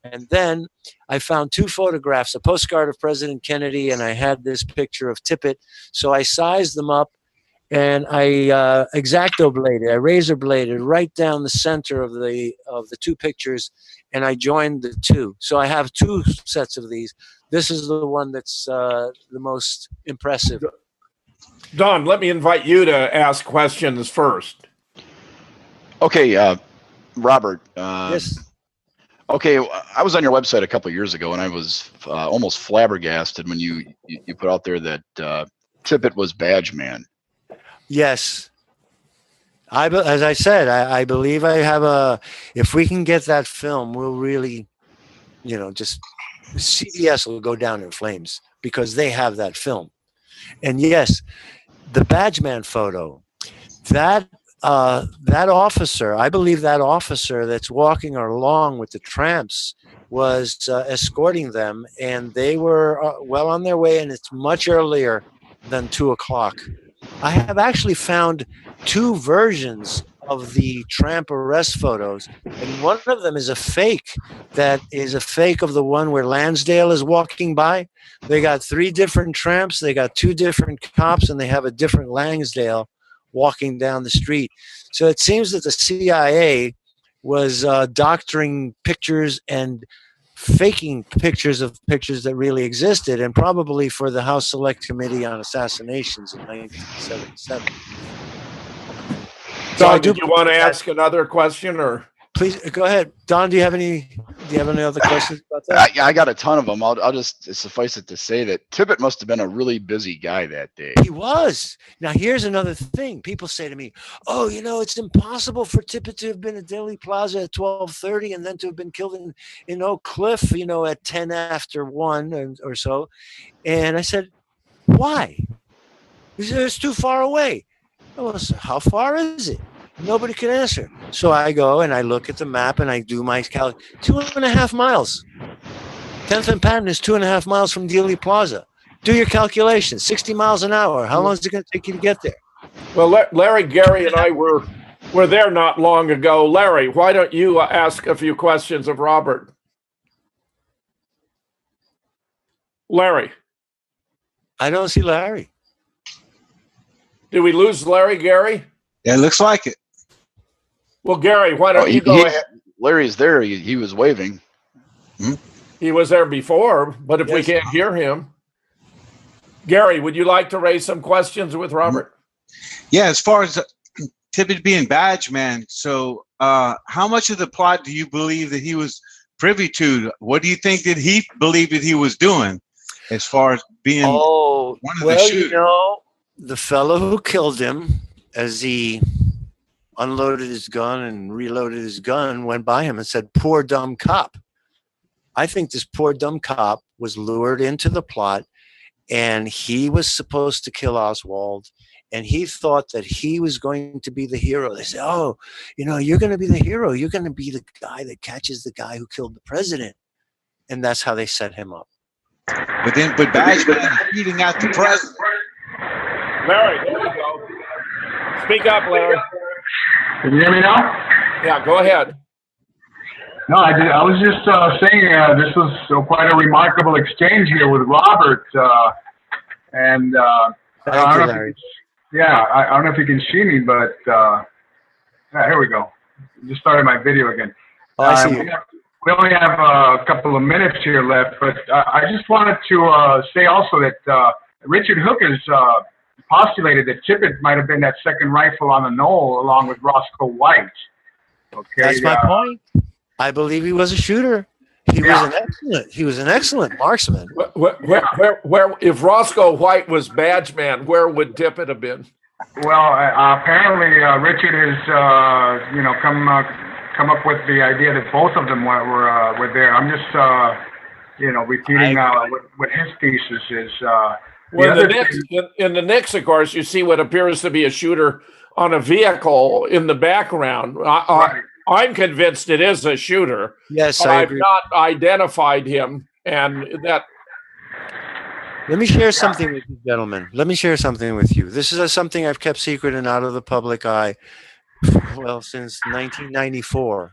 And then I found 2 photographs, a postcard of President Kennedy, and I had this picture of Tippit. So I sized them up, and I X-Acto bladed, I razor bladed right down the center of the 2 pictures, and I joined the 2. So I have 2 sets of these. This is the one that's the most impressive. Don, let me invite you to ask questions first. Okay, Robert. Yes. Okay, I was on your website a couple of years ago, and I was almost flabbergasted when you put out there that Tippit was Badge Man. Yes. As I said, I believe I have if we can get that film, we'll really, just CBS will go down in flames because they have that film. And yes, the Badge Man photo, that officer, I believe that officer that's walking along with the tramps was escorting them, and they were well on their way, and it's much earlier than 2 o'clock. I have actually found 2 versions of the tramp arrest photos, and one of them is a fake of the one where Lansdale is walking by. They got 3 different tramps, they got 2 different cops, and they have a different Lansdale walking down the street. So it seems that the CIA was doctoring pictures and faking pictures of pictures that really existed, and probably for the House Select Committee on Assassinations in 1977. So, did you want to ask another question, or? Please go ahead, Don. Do you have any other questions about that? I got a ton of them. I'll just suffice it to say that Tippit must have been a really busy guy that day. He was. Now, here's another thing. People say to me, "Oh, it's impossible for Tippit to have been at Dealey Plaza at 12:30 and then to have been killed in Oak Cliff, at 10 after 1 or so." And I said, "Why?" He said, "It's too far away." Well, so how far is it? Nobody can answer. So I go and I look at the map and I do my calc. 2.5 miles. 10th and Patton is 2.5 miles from Dealey Plaza. Do your calculations. 60 miles an hour. How long is it going to take you to get there? Well, Larry, Gary, and I were there not long ago. Larry, why don't you ask a few questions of Robert? Larry. I don't see Larry. Did we lose Larry, Gary? Yeah, it looks like it. Well, Gary, why don't you go ahead? Larry's there. He was waving. He was there before, but if we can't hear him. Gary, would you like to raise some questions with Robert? Yeah, as far as Tippit being badge man, so how much of the plot do you believe that he was privy to? What do you think that he believed that he was doing as far as being one of the shooters? The fellow who killed him, as he unloaded his gun and reloaded his gun, went by him and said, "Poor dumb cop." I think this poor dumb cop was lured into the plot, and he was supposed to kill Oswald, and he thought that he was going to be the hero. They said, "Oh, you're going to be the hero. You're going to be the guy that catches the guy who killed the president." And that's how they set him up. But Badgeman is beating out the president. Larry, there we go. Speak up, Larry. Can you hear me now? Yeah, go ahead. No, I was just saying this was quite a remarkable exchange here with Robert. And I don't know I don't know if you can see me, but here we go. Just started my video again. Oh, I see. We only have a couple of minutes here left, but I just wanted to say also that Richard Hook has postulated that Tippit might have been that second rifle on the knoll along with Roscoe White. Okay, that's my point. I believe he was a shooter. He was an excellent marksman. Where if Roscoe White was badge man, where would Tippit have been? Well, apparently Richard has come up with the idea that both of them were there. I'm just repeating what his thesis is. Well, in the Knicks, of course, you see what appears to be a shooter on a vehicle in the background. I'm convinced it is a shooter. Yes, I agree. I've not identified him, and that. Let me share something with you, gentlemen. Let me share something with you. This is something I've kept secret and out of the public eye, since 1994.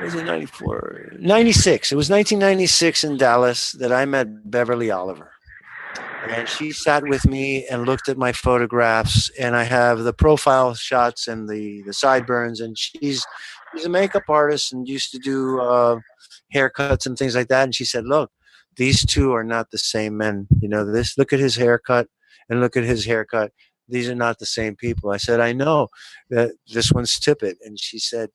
Was it 94? 96. It was 1996 in Dallas that I met Beverly Oliver. And she sat with me and looked at my photographs, and I have the profile shots and the sideburns, and she's a makeup artist and used to do haircuts and things like that. And she said, "Look, these two are not the same men. Look at his haircut and look at his haircut. These are not the same people." I said, "I know that this one's Tippit." And she said,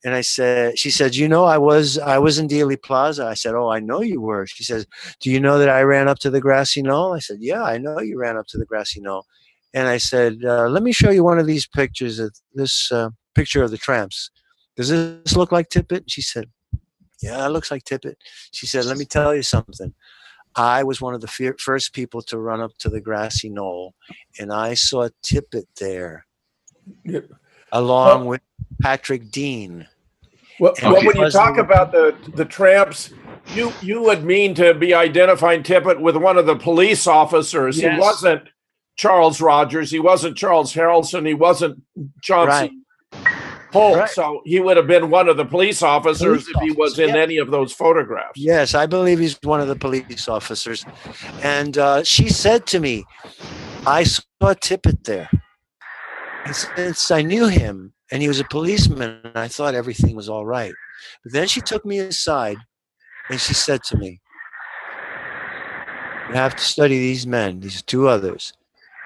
I said, I was in Dealey Plaza. I said, "Oh, I know you were." She says, "Do you know that I ran up to the grassy knoll?" I said, "Yeah, I know you ran up to the grassy knoll." And I said, "Let me show you one of these pictures, this picture of the tramps. Does this look like Tippit?" She said, "Yeah, it looks like Tippit." She said, "Let me tell you something. I was one of the first people to run up to the grassy knoll, and I saw Tippit there, along with Patrick Dean." Well, when you talk about the tramps, you would mean to be identifying Tippit with one of the police officers. Yes. He wasn't Charles Rogers. He wasn't Charles Harrelson. He wasn't Johnson Holt. Right. So he would have been one of the police officers if he was in any of those photographs. Yes, I believe he's one of the police officers. And she said to me, "I saw Tippit there. And since I knew him, and he was a policeman, and I thought everything was all right." But then she took me aside, and she said to me, "You have to study these men, these two others,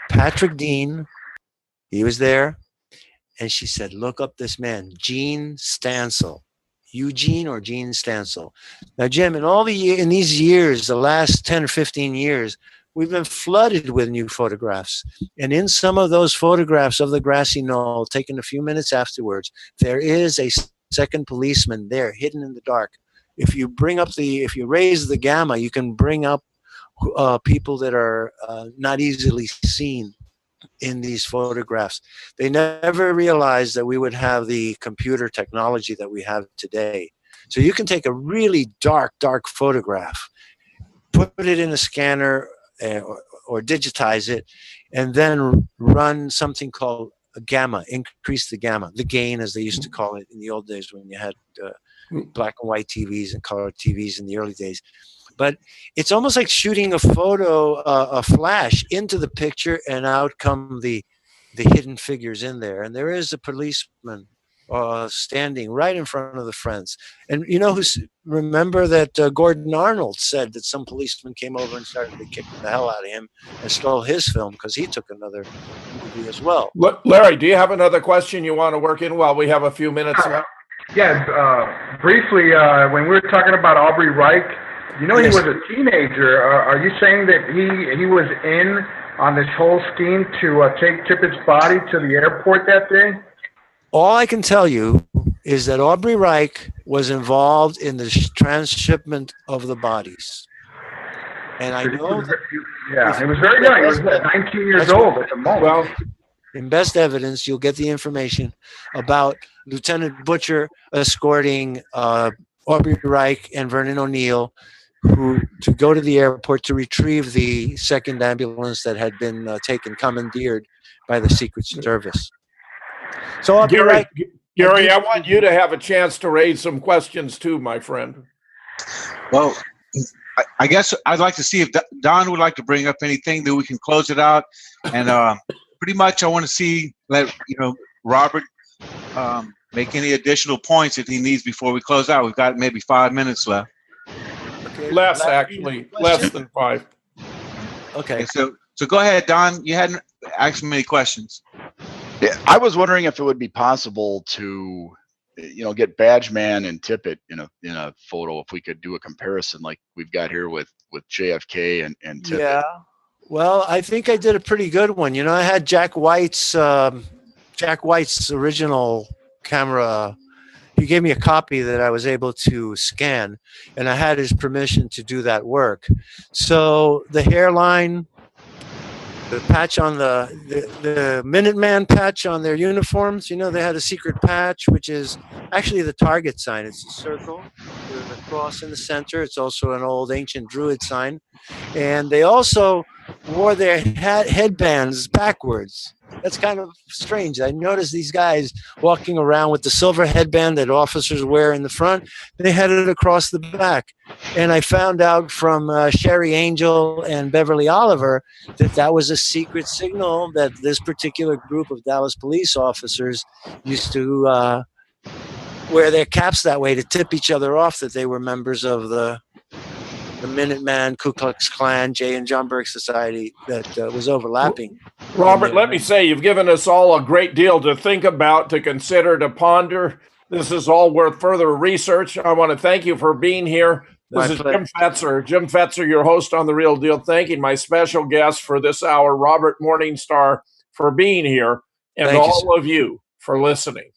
Patrick Dean He was there. And she said, look up this man, Gene Stansel. Eugene or Gene Stansel. Now, Jim, in these years, the last 10 or 15 years, we've been flooded with new photographs. And in some of those photographs of the grassy knoll, taken a few minutes afterwards, there is a second policeman there, hidden in the dark. If you raise the gamma, you can bring up people that are not easily seen in these photographs. They never realized that we would have the computer technology that we have today. So you can take a really dark photograph, put it in a scanner or digitize it, and then run something called a gamma, increase the gamma, the gain as they used to call it in the old days when you had black and white TVs and color TVs in the early days. But it's almost like shooting a photo, a flash into the picture, and out come the hidden figures in there. And there is a policeman standing right in front of the friends. And remember that Gordon Arnold said that some policeman came over and started to kick the hell out of him and stole his film because he took another movie as well. Larry, do you have another question you want to work in while we have a few minutes left? Yeah, briefly, when we were talking about Aubrey Reich, he was a teenager. Are you saying that he was in on this whole scheme to take Tippit's body to the airport that day? All I can tell you is that Aubrey Reich was involved in the transshipment of the bodies. And I know he was very young. He was 19 years old at the moment. Well, in best evidence, you'll get the information about Lieutenant Butcher escorting Aubrey Reich and Vernon O'Neill to go to the airport to retrieve the second ambulance that had been commandeered by the Secret Service. So Gary, I want you to have a chance to raise some questions too, my friend. Well, I guess I'd like to see if Don would like to bring up anything that we can close it out. And pretty much I want to let Robert make any additional points if he needs before we close out. We've got maybe 5 minutes left. Okay. Less than 5. Okay. So go ahead, Don. You hadn't asked me many questions. Yeah, I was wondering if it would be possible to, get Badgeman and Tippit in a photo. If we could do a comparison like we've got here with JFK and Tippit. Yeah. Well, I think I did a pretty good one. I had Jack White's original camera. He gave me a copy that I was able to scan, and I had his permission to do that work. So the hairline, the patch on the Minuteman patch on their uniforms, they had a secret patch, which is actually the target sign. It's a circle with a cross in the center. It's also an old ancient Druid sign. And they also wore their headbands backwards. That's kind of strange. I noticed these guys walking around with the silver headband that officers wear in the front. They had it across the back. And I found out from Sherry Angel and Beverly Oliver that was a secret signal that this particular group of Dallas police officers used to wear their caps that way to tip each other off that they were members of the Minuteman, Ku Klux Klan, Jay and John Burke Society that was overlapping. Robert, let me say, you've given us all a great deal to think about, to consider, to ponder. This is all worth further research. I want to thank you for being here. This is Jim Fetzer. Jim Fetzer, your host on The Real Deal, thanking my special guest for this hour, Robert Morningstar, for being here, and all of you for listening.